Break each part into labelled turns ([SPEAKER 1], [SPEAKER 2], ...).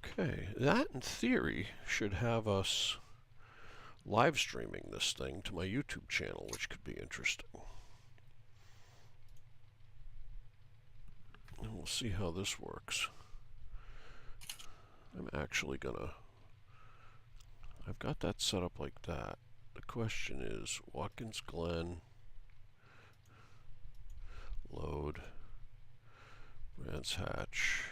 [SPEAKER 1] Okay, that in theory should have us live streaming this thing to my YouTube channel, which could be interesting. And we'll see how this works. I'm actually gonna... I've got that set up like that. The question is, Watkins Glen, load, Brands Hatch.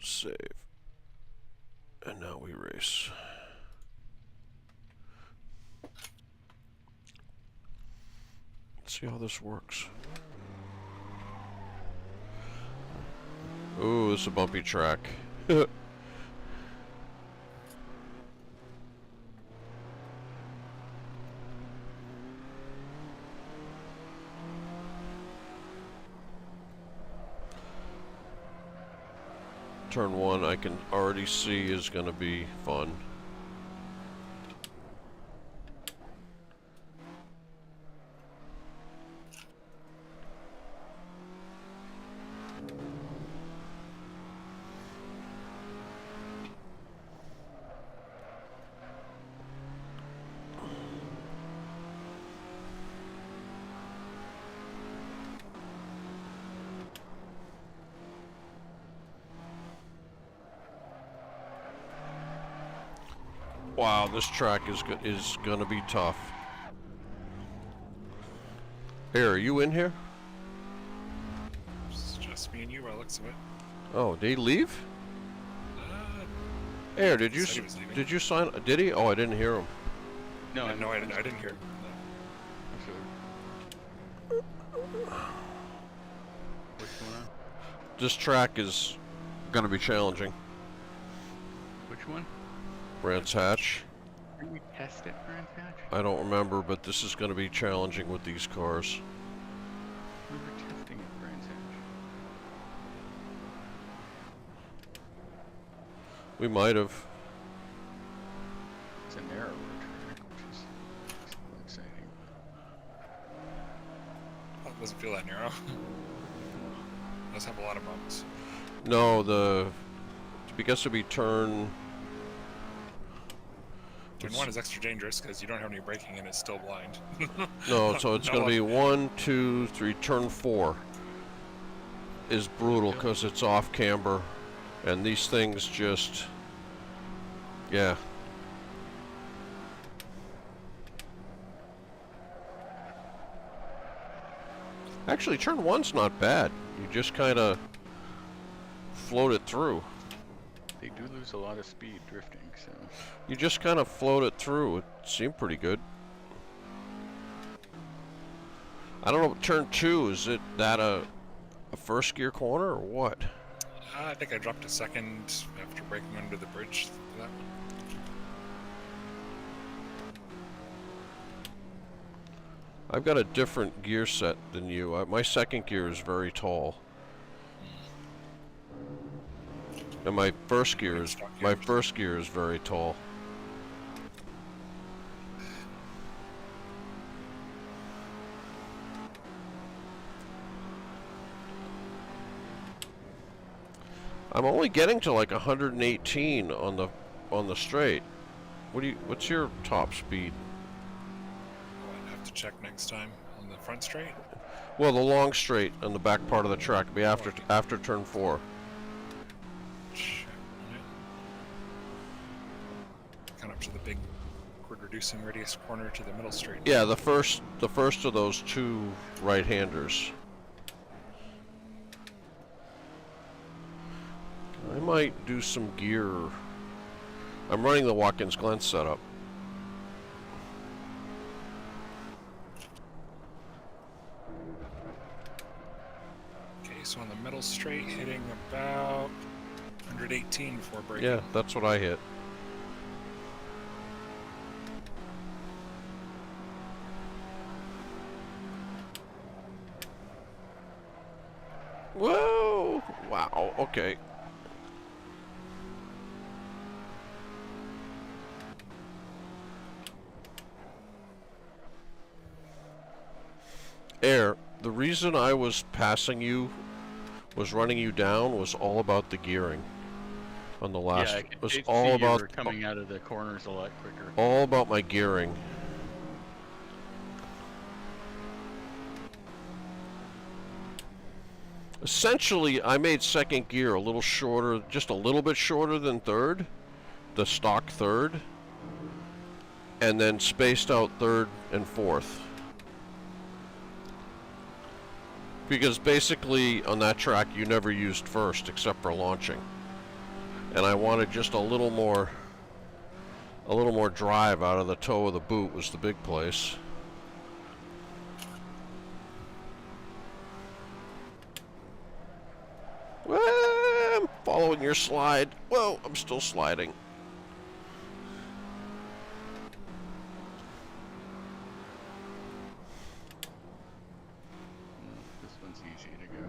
[SPEAKER 1] Save. And now we race. Let's see how this works. Ooh, this is a bumpy track. Turn 1 I can already see is going to be fun. Wow, this track is gonna be tough. Here, are you in here?
[SPEAKER 2] It's just me and you by the looks of it.
[SPEAKER 1] Oh, did he leave? Here, did you sign? Did he? Oh, I didn't hear him.
[SPEAKER 2] No, I didn't hear him.
[SPEAKER 3] What's going on?
[SPEAKER 1] This track is gonna be challenging.
[SPEAKER 3] Which one?
[SPEAKER 1] Brands Hatch.
[SPEAKER 3] Didn't we test it, Brands Hatch?
[SPEAKER 1] I don't remember, but this is going to be challenging with these cars.
[SPEAKER 3] We were testing it, Brands Hatch.
[SPEAKER 1] We might have.
[SPEAKER 3] It's a narrower track, which is exciting.
[SPEAKER 2] Oh, it doesn't feel that narrow. It does have a lot of bumps.
[SPEAKER 1] No, because it'll be turn...
[SPEAKER 2] Turn 1 is extra dangerous because you don't have any braking and it's still blind.
[SPEAKER 1] No, so it's going to be 1, 2, 3. Turn 4 is brutal because it's off camber, and these things just, yeah. Actually, turn 1's not bad. You just kind of float it through.
[SPEAKER 3] They do lose a lot of speed drifting, so...
[SPEAKER 1] You just kind of float it through. It seemed pretty good. I don't know, turn 2, is it that a first gear corner or what?
[SPEAKER 2] I think I dropped a second after braking under the bridge for that one.
[SPEAKER 1] I've got a different gear set than you. My second gear is very tall. And my first gear is very tall. I'm only getting to like 118 on the straight. What's your top speed?
[SPEAKER 2] Oh, I'd have to check next time on the front straight.
[SPEAKER 1] Well, the long straight on the back part of the track will be after turn 4.
[SPEAKER 2] Kind of up to the big reducing radius corner to the middle straight.
[SPEAKER 1] Yeah, the first of those two right-handers. I might do some gear. I'm running the Watkins Glen setup.
[SPEAKER 2] Okay, so on the middle straight, hitting about 118 before braking.
[SPEAKER 1] Yeah, that's what I hit. Whoa! Wow, okay. Air, The reason I was passing you, was running you down, was all about the gearing. On the last,
[SPEAKER 3] Yeah, I
[SPEAKER 1] it was
[SPEAKER 3] could
[SPEAKER 1] all
[SPEAKER 3] see you
[SPEAKER 1] about
[SPEAKER 3] were coming out of the corners a lot quicker.
[SPEAKER 1] all about my gearing. Essentially, I made second gear a little shorter, just a little bit shorter than third, the stock third, and then spaced out third and fourth. Because basically on that track you never used first except for launching. And I wanted just a little more drive out of the toe of the boot was the big place. Well, I'm following your slide. Whoa, I'm still sliding.
[SPEAKER 3] This one's easy to go.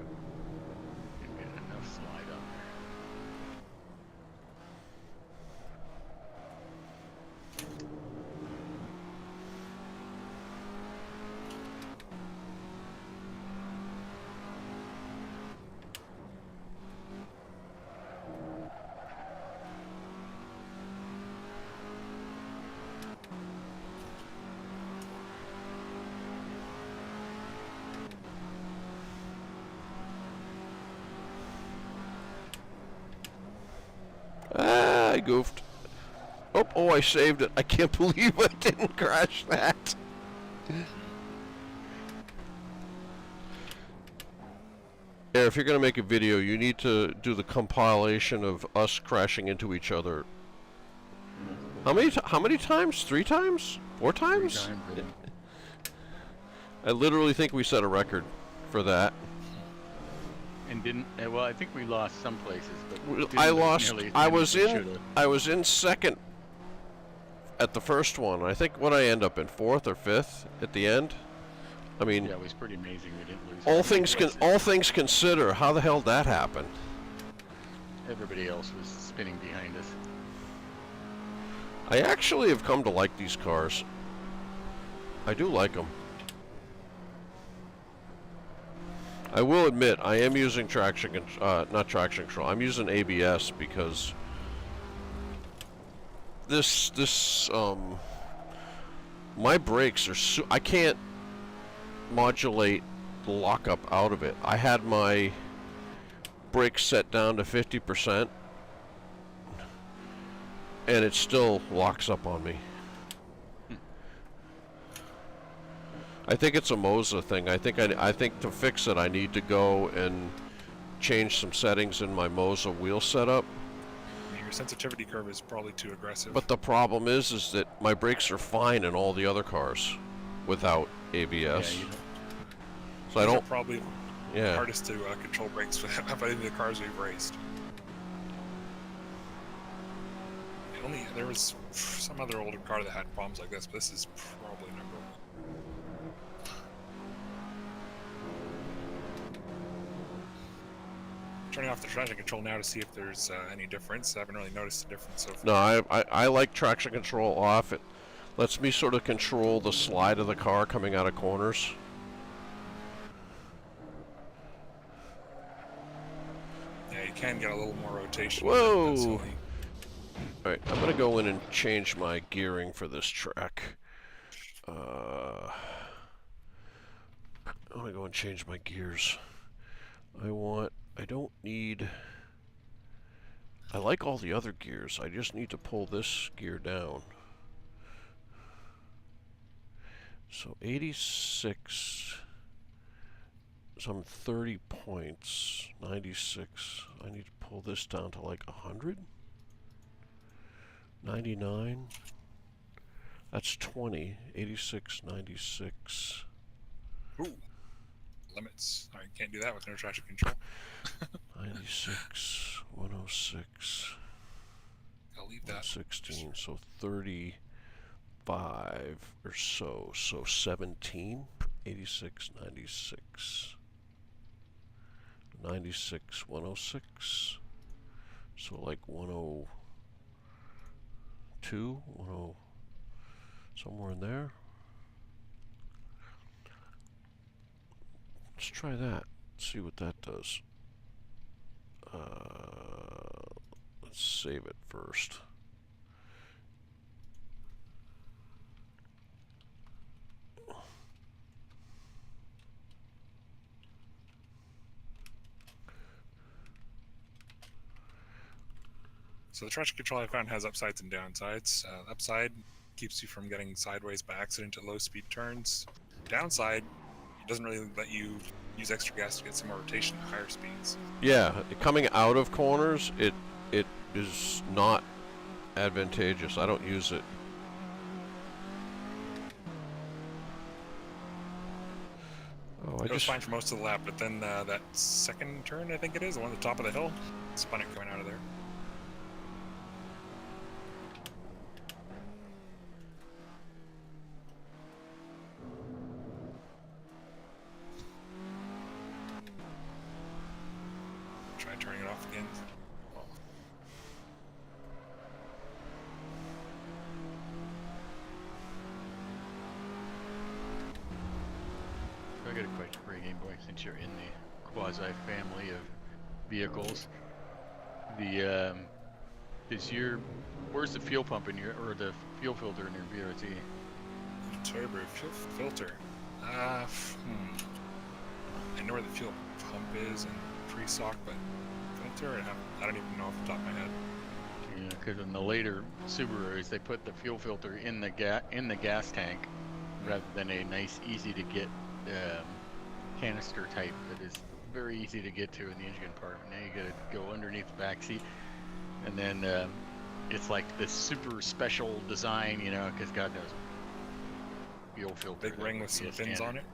[SPEAKER 3] You can get enough slide on there.
[SPEAKER 1] Ah, I goofed. Oh, I saved it. I can't believe I didn't crash that. Yeah, if you're going to make a video, you need to do the compilation of us crashing into each other. How many times? 3 times? 4 times?
[SPEAKER 3] 3 times, I think.
[SPEAKER 1] I literally think we set a record for that.
[SPEAKER 3] And didn't, well, I think we lost some places, but
[SPEAKER 1] I
[SPEAKER 3] didn't
[SPEAKER 1] lost.
[SPEAKER 3] nearly as
[SPEAKER 1] I
[SPEAKER 3] many
[SPEAKER 1] was
[SPEAKER 3] as we
[SPEAKER 1] in.
[SPEAKER 3] should've.
[SPEAKER 1] I was in second at the first one. I think what I end up in 4th or 5th at the end. I mean,
[SPEAKER 3] Yeah, it was pretty amazing we didn't lose.
[SPEAKER 1] all things consider, how the hell that happened?
[SPEAKER 3] Everybody else was spinning behind us.
[SPEAKER 1] I actually have come to like these cars. I do like them. I will admit, I am using not traction control. I'm using ABS because my brakes are I can't modulate the lockup out of it. I had my brakes set down to 50%, and it still locks up on me. I think it's a Moza thing. I think to fix it, I need to go and change some settings in my Moza wheel setup.
[SPEAKER 2] Your sensitivity curve is probably too aggressive.
[SPEAKER 1] But the problem is that my brakes are fine in all the other cars without ABS.
[SPEAKER 3] Yeah,
[SPEAKER 1] So I
[SPEAKER 2] These are
[SPEAKER 1] don't.
[SPEAKER 2] probably
[SPEAKER 1] Yeah.
[SPEAKER 2] hardest to control brakes of any of the cars we've raced. There was some other older car that had problems like this, but this is probably number one. Turning off the traction control now to see if there's any difference. I haven't really noticed a difference so far.
[SPEAKER 1] No, I like traction control off. It lets me sort of control the slide of the car coming out of corners.
[SPEAKER 2] Yeah, you can get a little more rotation.
[SPEAKER 1] Whoa!
[SPEAKER 2] With it, that's
[SPEAKER 1] Alright, I'm gonna go in and change my gearing for this track. I'm gonna go and change my gears. I don't need... I like all the other gears. I just need to pull this gear down. So 86... So I'm 30 points. 96. I need to pull this down to like 100? 99. That's 20. 86, 96.
[SPEAKER 2] Ooh. Limits. I can't do that with no traction control.
[SPEAKER 1] 96, 106,
[SPEAKER 2] I'll leave that.
[SPEAKER 1] 116. So 35 or so. So 17. 86, 96. 96, 106. So like 102, 10, somewhere in there. Let's try that. See what that does. Let's save it first.
[SPEAKER 2] So the traction control I found has upsides and downsides. Upside keeps you from getting sideways by accident at low speed turns. Downside, it doesn't really let you use extra gas to get some more rotation at higher speeds.
[SPEAKER 1] Yeah, coming out of corners, it is not advantageous. I don't use it. Oh,
[SPEAKER 2] It was fine for most of the lap, but then that second turn, I think it is, the one at the top of the hill, spun it coming out of there. Try turning it off again. Oh.
[SPEAKER 3] I got a question for you, Game Boy, since you're in the quasi family of vehicles. The where's the fuel pump in your, or the fuel filter in your VRT?
[SPEAKER 2] Turbo fuel filter. I know where the fuel pump is and pre-sock, but filter, I don't even know off the top of my head.
[SPEAKER 3] Yeah, because in the later Subarus, they put the fuel filter in the gas tank, rather than a nice, easy to get canister type that is very easy to get to in the engine compartment. Now you got to go underneath the back seat, and then it's like this super special design, you know, because God knows fuel filter.
[SPEAKER 2] Big ring with some fins on it.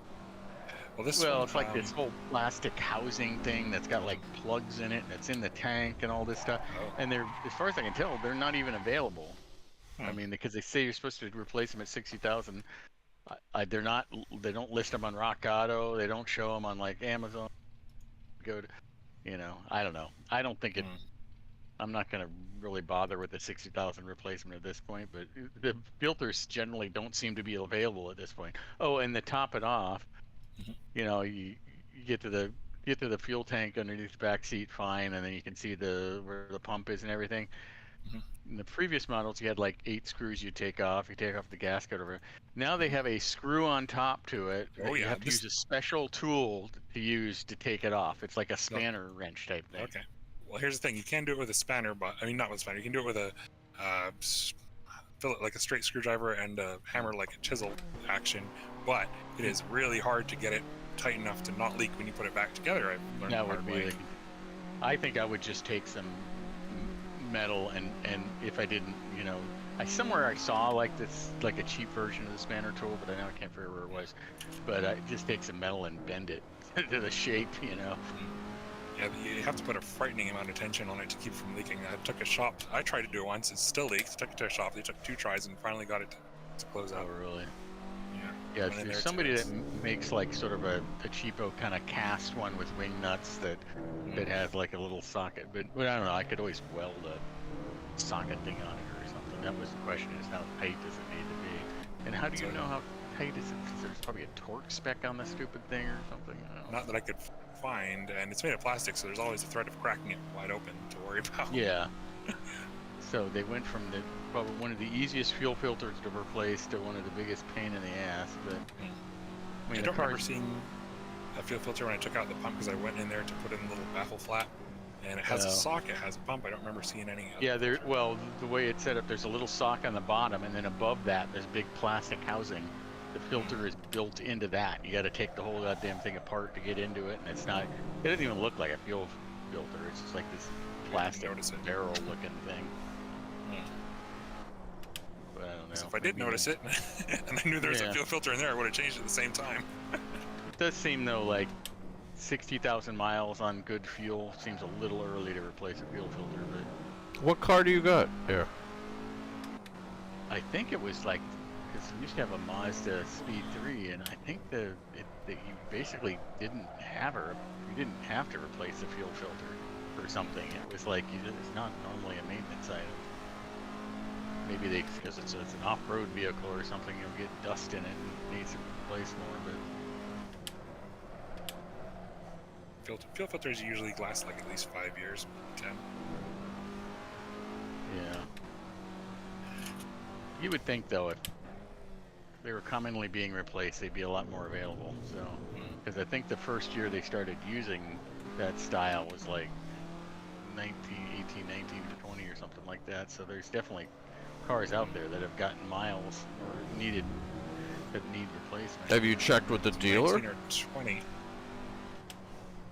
[SPEAKER 2] Well,
[SPEAKER 3] it's like this whole plastic housing thing that's got like plugs in it, that's in the tank and all this stuff.
[SPEAKER 2] Oh.
[SPEAKER 3] And they're, as far as I can tell, they're not even available. I mean, because they say you're supposed to replace them at 60,000. They're not. They don't list them on Rock Auto. They don't show them on like Amazon. Go to, you know, I don't know. I don't think it. I'm not going to really bother with the 60,000 replacement at this point. But the filters generally don't seem to be available at this point. Oh, and to top it off, you know, you get to the fuel tank underneath the back seat, fine, and then you can see where the pump is and everything. In the previous models, you had like 8 screws you take off the gasket over. Now they have a screw on top to it.
[SPEAKER 2] Oh,
[SPEAKER 3] You
[SPEAKER 2] yeah,
[SPEAKER 3] have to use a special tool to use to take it off. It's like a spanner wrench type thing.
[SPEAKER 2] Okay. Well, here's the thing. You can do it with a spanner, but I mean, not with a spanner. You can do it with a fillet, like a straight screwdriver, and a hammer, like a chisel action. But it is really hard to get it tight enough to not leak when you put it back together. I've learned
[SPEAKER 3] That would be. I think I would just take some metal and if I didn't, you know, somewhere I saw like this, like a cheap version of the spanner tool, but I now can't remember where it was. But I just take some metal and bend it to the shape, you know.
[SPEAKER 2] Yeah, you have to put a frightening amount of tension on it to keep it from leaking. I tried to do it once. It still leaked. Took it to a shop. They took 2 tries and finally got it to close out.
[SPEAKER 3] Oh, really?
[SPEAKER 2] Yeah.
[SPEAKER 3] Yeah, there's somebody that makes like sort of a cheapo kind of cast one with wing nuts that has like a little socket. But I don't know. I could always weld a socket thing on it or something. That was the question: is how tight does it need to be? And how do you know how tight is it? Because there's probably a torque spec on the stupid thing or something. I don't know.
[SPEAKER 2] Not that I could find, and it's made of plastic, so there's always a threat of cracking it wide open to worry about.
[SPEAKER 3] Yeah. So they went from probably one of the easiest fuel filters to replace to one of the biggest pain in the ass. But
[SPEAKER 2] I don't remember seeing a fuel filter when I took out the pump, because I went in there to put in the little baffle flap, and it has a socket, it has a pump. I don't remember seeing any.
[SPEAKER 3] Yeah, the way it's set up, there's a little socket on the bottom, and then above that, there's big plastic housing. The filter is built into that. You got to take the whole goddamn thing apart to get into it, and it doesn't even look like a fuel filter. It's just like this plastic barrel-looking thing. But I don't know.
[SPEAKER 2] So if I did notice it, and I knew there was a fuel filter in there, I would have changed it at the same time.
[SPEAKER 3] It does seem though like 60,000 miles on good fuel seems a little early to replace a fuel filter. But
[SPEAKER 1] what car do you got here?
[SPEAKER 3] I think it was like, because we used to have a Mazda Speed 3, and I think that you basically didn't have to replace the fuel filter or something. It was like it's not normally a maintenance item. Maybe because it's an off-road vehicle or something, you'll get dust in it and needs to replace more. But
[SPEAKER 2] Fuel filters usually last like at least 5 years, 10.
[SPEAKER 3] Yeah. You would think though, if they were commonly being replaced, they'd be a lot more available. So, because I think the first year they started using that style was like 19, 19 or 20 or something like that. So there's definitely cars out there that have gotten miles or need replacement.
[SPEAKER 1] Have you checked with the dealer?
[SPEAKER 2] 19 or 20.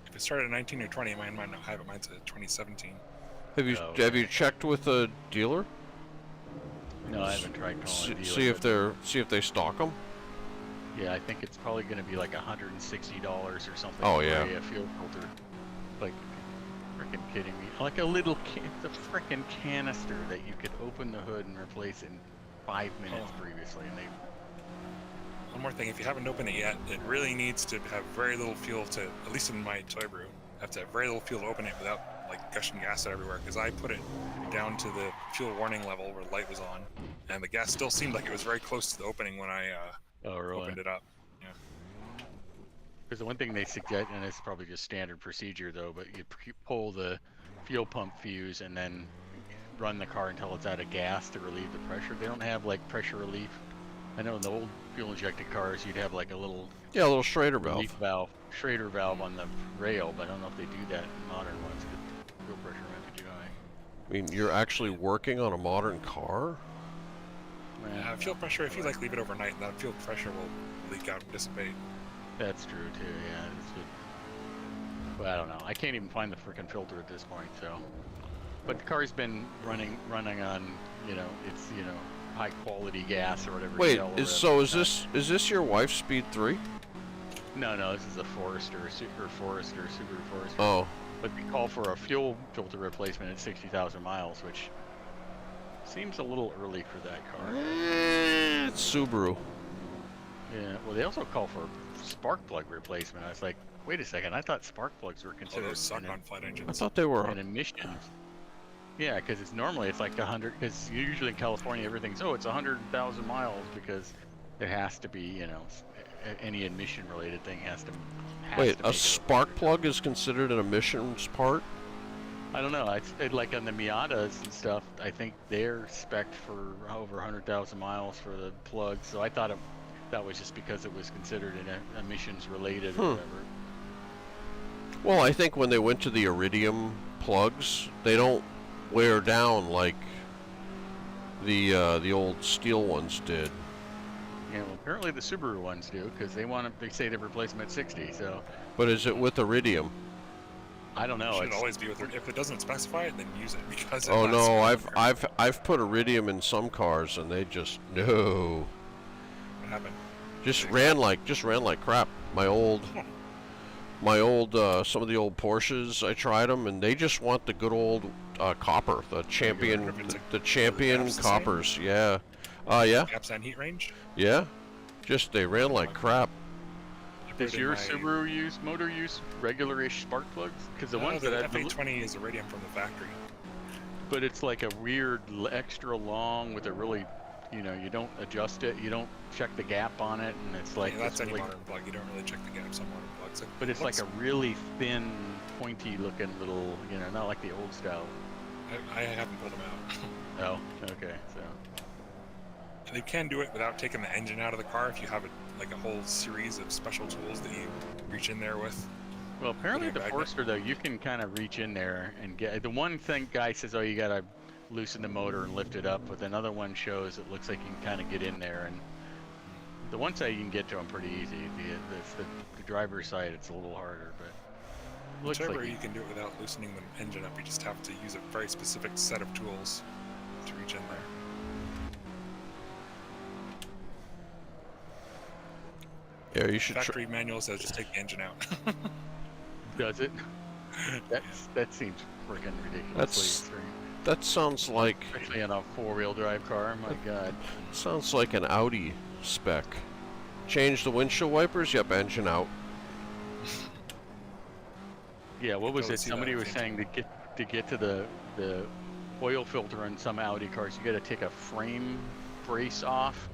[SPEAKER 2] If it started at 19 or 20, mine might not have it. Mine's at 2017.
[SPEAKER 1] Have you checked with a dealer?
[SPEAKER 3] No, I haven't tried calling a dealer.
[SPEAKER 1] See if they stock them.
[SPEAKER 3] Yeah, I think it's probably going to be like $160 or something.
[SPEAKER 1] Oh,
[SPEAKER 3] for
[SPEAKER 1] yeah.
[SPEAKER 3] a fuel filter. Like, freaking kidding me? Like a little the freaking canister that you could open the hood and replace in 5 minutes previously, and they.
[SPEAKER 2] One more thing, if you haven't opened it yet, it really needs to have very little fuel to, at least in my toy brew, have to have very little fuel to open it without like gushing gas out everywhere, because I put it down to the fuel warning level where the light was on, and the gas still seemed like it was very close to the opening when I opened it up. Yeah.
[SPEAKER 3] Because the one thing they suggest, and it's probably just standard procedure though, but you pull the fuel pump fuse and then run the car until it's out of gas to relieve the pressure. They don't have like pressure relief. I know in the old fuel injected cars you'd have like a little
[SPEAKER 1] Schrader valve.
[SPEAKER 3] Schrader valve on the rail, but I don't know if they do that in modern ones because fuel pressure might be too high.
[SPEAKER 1] I mean, you're actually working on a modern car?
[SPEAKER 2] Fuel pressure, if you like leave it overnight, that fuel pressure will leak out and dissipate.
[SPEAKER 3] That's true too, yeah. But I don't know. I can't even find the freaking filter at this point, so. But the car's been running on, it's high quality gas or whatever.
[SPEAKER 1] Wait, is this your wife's Speed 3?
[SPEAKER 3] No, this is a Subaru Forester.
[SPEAKER 1] Oh.
[SPEAKER 3] But we call for a fuel filter replacement at 60,000 miles, which seems a little early for that car.
[SPEAKER 1] It's Subaru.
[SPEAKER 3] Yeah, well, they also call for spark plug replacement. I was like, wait a second, I thought spark plugs were considered
[SPEAKER 2] those suck on flat engines.
[SPEAKER 1] I thought they were
[SPEAKER 3] an emissions. Yeah, because it's like 100. Because usually in California everything's it's 100,000 miles because there has to be any emission related thing has to.
[SPEAKER 1] Wait, a spark plug is considered an emissions part?
[SPEAKER 3] I don't know. It's like on the Miatas and stuff. I think they're spec'd for over 100,000 miles for the plug. So I thought that was just because it was considered an emissions related or whatever.
[SPEAKER 1] Well, I think when they went to the iridium plugs, they don't wear down like the old steel ones did.
[SPEAKER 3] Yeah, well, apparently the Subaru ones do because they say they replace them at 60. So.
[SPEAKER 1] But is it with iridium?
[SPEAKER 2] I don't know. It should always be with if it doesn't specify it, then use it because.
[SPEAKER 1] Oh no, I've put iridium in some cars and they just no.
[SPEAKER 2] What happened?
[SPEAKER 1] Just ran like crap. My old some of the old Porsches, I tried them and they just want the good old copper, the champion coppers. Yeah. Yeah.
[SPEAKER 2] Gaps on heat range.
[SPEAKER 1] Yeah. Just they ran like crap.
[SPEAKER 3] Does your Subaru motor use regular-ish spark plugs? Because the ones that
[SPEAKER 2] F820 is iridium from the factory.
[SPEAKER 3] But it's like a weird extra long with a really, you don't adjust it, you don't check the gap on it, and it's like
[SPEAKER 2] that's any modern plug. You don't really check the gaps on modern plugs.
[SPEAKER 3] But it's like a really thin, pointy-looking little, not like the old style.
[SPEAKER 2] I haven't pulled them out.
[SPEAKER 3] Oh, okay, so.
[SPEAKER 2] And you can do it without taking the engine out of the car if you have like a whole series of special tools that you reach in there with.
[SPEAKER 3] Well, apparently the Forester though, you can kind of reach in there and get the one thing. Guy says, "Oh, you gotta loosen the motor and lift it up," but another one shows it looks like you can kind of get in there. And the one side you can get to them pretty easy. The driver's side it's a little harder, but looks
[SPEAKER 2] whichever
[SPEAKER 3] like
[SPEAKER 2] you can do it without loosening the engine up. You just have to use a very specific set of tools to reach in there.
[SPEAKER 1] Yeah, you should.
[SPEAKER 2] Factory manual says just take the engine out.
[SPEAKER 3] Does it? That seems freaking ridiculously extreme.
[SPEAKER 1] That sounds like.
[SPEAKER 3] Especially on a 4-wheel drive car. My God.
[SPEAKER 1] Sounds like an Audi spec. Change the windshield wipers. Yep, engine out.
[SPEAKER 3] Yeah, what was it? Somebody was saying to get to the oil filter in some Audi cars, you got to take a frame brace off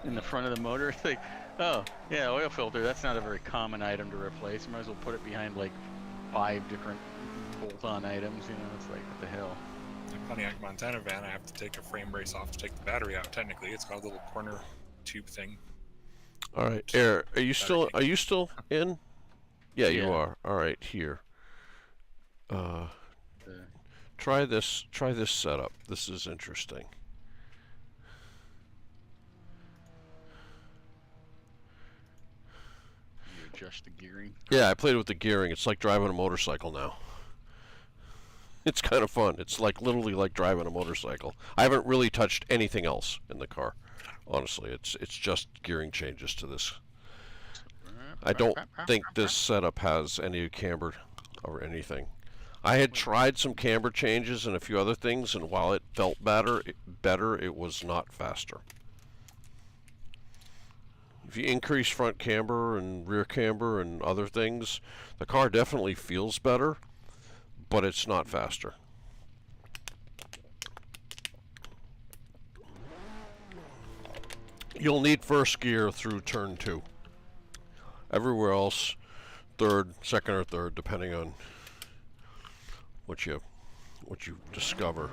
[SPEAKER 3] in the front of the motor. It's like, oh yeah, oil filter. That's not a very common item to replace. You might as well put it behind like 5 different bolt-on items. You know, it's like, what the hell?
[SPEAKER 2] My Pontiac Montana van, I have to take a frame brace off to take the battery out. Technically, it's got a little corner tube thing.
[SPEAKER 1] All right, Air, are you still in? Yeah, you
[SPEAKER 3] Yeah.
[SPEAKER 1] are. All right, here. Try this setup. This is interesting.
[SPEAKER 3] You adjust the gearing.
[SPEAKER 1] Yeah, I played with the gearing. It's like driving a motorcycle now. It's kind of fun. It's like literally like driving a motorcycle. I haven't really touched anything else in the car. Honestly, it's just gearing changes to this. I don't think this setup has any camber or anything. I had tried some camber changes and a few other things, and while it felt better, it was not faster. If you increase front camber and rear camber and other things, the car definitely feels better, but it's not faster. You'll need first gear through turn 2. Everywhere else, second or third, depending on what you discover.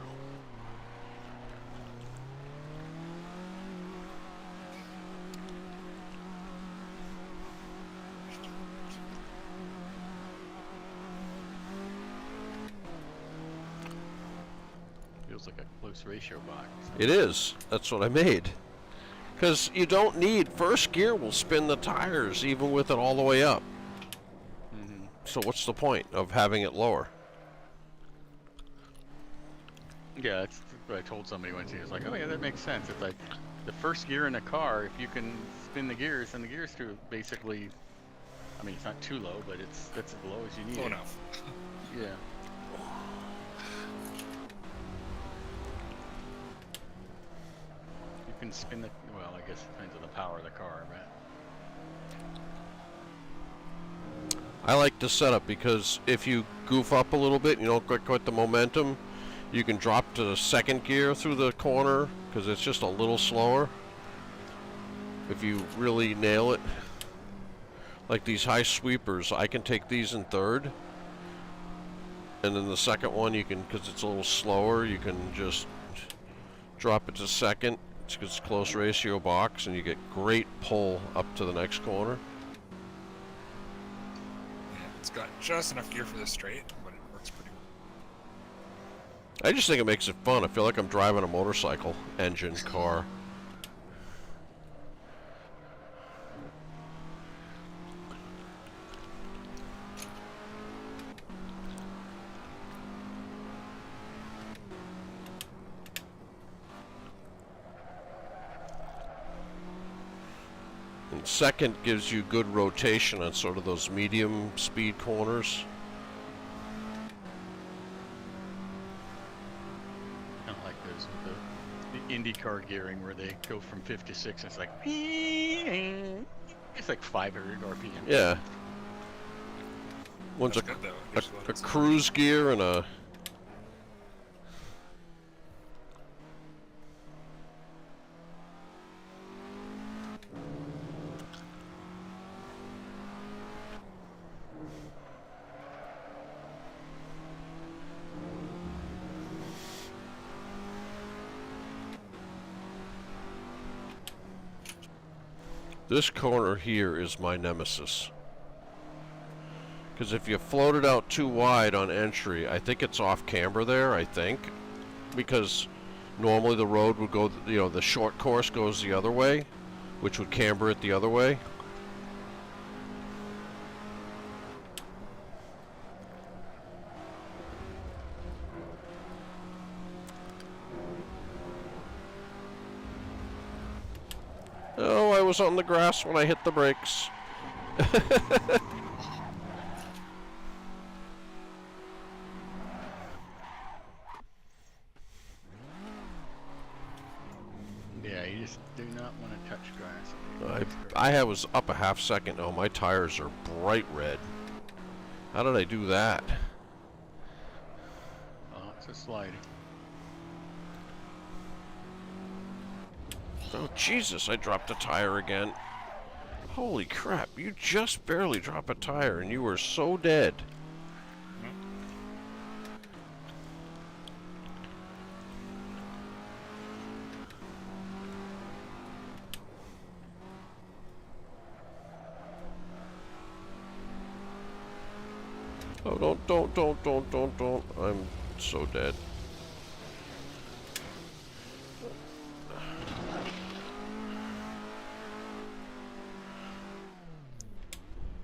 [SPEAKER 3] Feels like a close ratio box.
[SPEAKER 1] It is. That's what I made. Because you don't need first gear will spin the tires even with it all the way up.
[SPEAKER 3] Mm-hmm.
[SPEAKER 1] So what's the point of having it lower?
[SPEAKER 3] Yeah, that's what I told somebody once. He was like, "Oh yeah, that makes sense." It's like the first gear in a car. If you can spin the gears, then the gears to basically. I mean, it's not too low, but that's as low as you need.
[SPEAKER 2] Low
[SPEAKER 3] it.
[SPEAKER 2] enough.
[SPEAKER 3] Yeah. You can spin the. Well, I guess it depends on the power of the car, but.
[SPEAKER 1] I like this setup because if you goof up a little bit, you don't quite the momentum, you can drop to the second gear through the corner because it's just a little slower. If you really nail it. Like these high sweepers, I can take these in third. And then the second one you can, because it's a little slower, you can just drop it to second. It's close ratio box and you get great pull up to the next corner.
[SPEAKER 2] Yeah, it's got just enough gear for the straight, but it works pretty well.
[SPEAKER 1] I just think it makes it fun. I feel like I'm driving a motorcycle engine car. And second gives you good rotation on sort of those medium speed corners.
[SPEAKER 3] Kind of like those with the IndyCar gearing where they go from 5 to 6. And it's like it's like 500 RPM.
[SPEAKER 1] Yeah. One's
[SPEAKER 2] That's good, though. It gives you
[SPEAKER 1] a
[SPEAKER 2] loads.
[SPEAKER 1] cruise gear and a... This corner here is my nemesis. Because if you float it out too wide on entry, I think it's off camber there, I think. Because normally the road would go, you know, the short course goes the other way, which would camber it the other way. Oh, I was on the grass when I hit the brakes.
[SPEAKER 3] Yeah, you just do not want to touch grass.
[SPEAKER 1] I was up a half second. Oh, my tires are bright red. How did I do that?
[SPEAKER 3] Oh, it's a slide.
[SPEAKER 1] Oh, Jesus, I dropped a tire again. Holy crap, you just barely dropped a tire and you were so dead. Oh, don't. I'm so dead.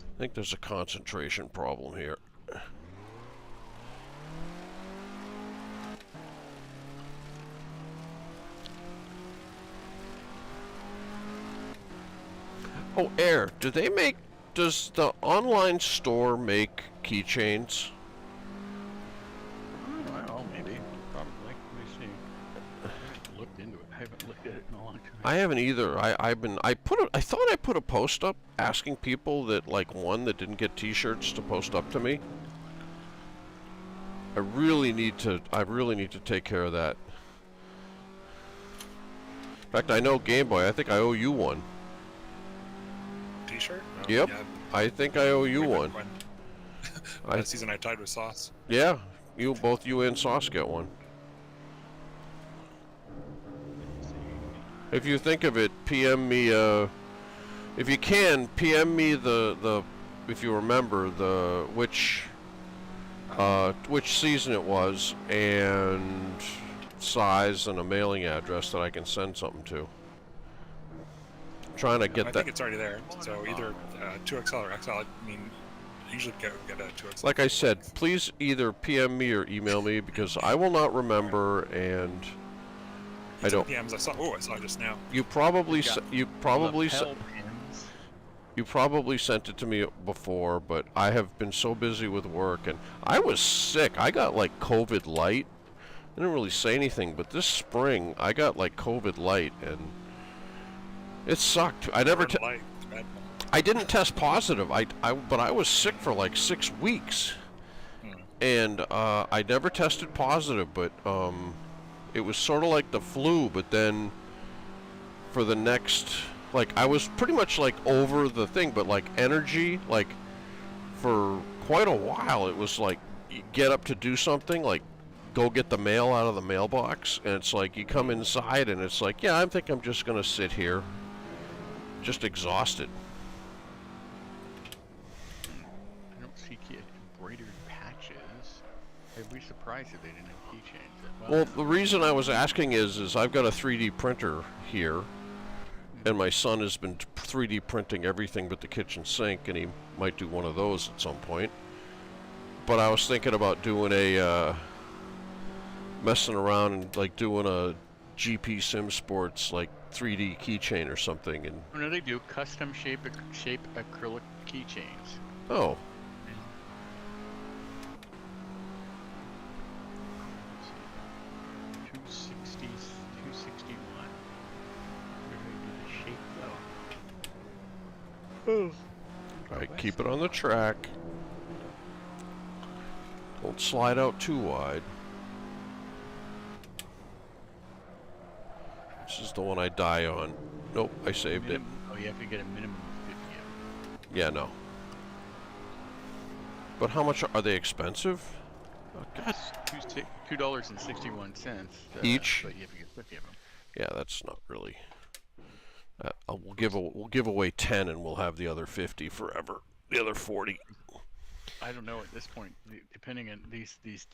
[SPEAKER 1] I think there's a concentration problem here. Oh, Air, does the online store make keychains?
[SPEAKER 3] Well, maybe. Probably. Let me see. I haven't looked into it. I haven't looked at it in a long time.
[SPEAKER 1] I haven't either. I thought I put a post up asking people that won that didn't get t-shirts to post up to me. I really need to take care of that. In fact, I know Game Boy, I think I owe you one.
[SPEAKER 2] T-shirt? Oh,
[SPEAKER 1] Yep.
[SPEAKER 2] Yeah,
[SPEAKER 1] I think I owe you
[SPEAKER 2] way back
[SPEAKER 1] one.
[SPEAKER 2] when.
[SPEAKER 1] I-
[SPEAKER 2] That season I tied with Sauce.
[SPEAKER 1] Yeah, both you and Sauce get one. If you think of it, PM me, if you can, PM me if you remember, which season it was, and size and a mailing address that I can send something to. I'm trying to get
[SPEAKER 2] I
[SPEAKER 1] that.
[SPEAKER 2] think it's already there. So either 2XL or XL. I mean, I usually get a 2XL.
[SPEAKER 1] Like I said, please either PM me or email me because I will not remember, and I don't.
[SPEAKER 2] PMs I saw. Oh, I saw it just now.
[SPEAKER 1] You probably
[SPEAKER 3] Lapel pins.
[SPEAKER 1] You probably sent it to me before, but I have been so busy with work, and I was sick. I got COVID light. I didn't really say anything, but this spring I got COVID light, and it sucked. I didn't test positive. But I was sick for 6 weeks, and I never tested positive. But it was sort of like the flu. But then for the next. I was pretty much over the thing, but energy, for quite a while, it was you get up to do something, go get the mail out of the mailbox, and it's you come inside and it's yeah, I think I'm just gonna sit here, just exhausted.
[SPEAKER 3] I don't see embroidered patches. I'd be surprised if they didn't have keychains.
[SPEAKER 1] Well, the reason I was asking is I've got a 3D printer here. And my son has been 3D printing everything but the kitchen sink, and he might do one of those at some point. But I was thinking about doing messing around and doing a GP SimSports 3D keychain or something. And
[SPEAKER 3] no, they do custom shape acrylic keychains.
[SPEAKER 1] oh, Alright, keep it on the track. Don't slide out too wide. This is the one I die on. Nope, I saved it.
[SPEAKER 3] Oh, you have to get a minimum of 50 of them.
[SPEAKER 1] Yeah, no. But how much are they expensive? Oh, God.
[SPEAKER 3] $2.61
[SPEAKER 1] Each?
[SPEAKER 3] But you have to get 50 of them.
[SPEAKER 1] Yeah, that's not really. We'll give away 10, and we'll have the other 50 forever. The other 40.
[SPEAKER 3] I don't know at this point. Depending on these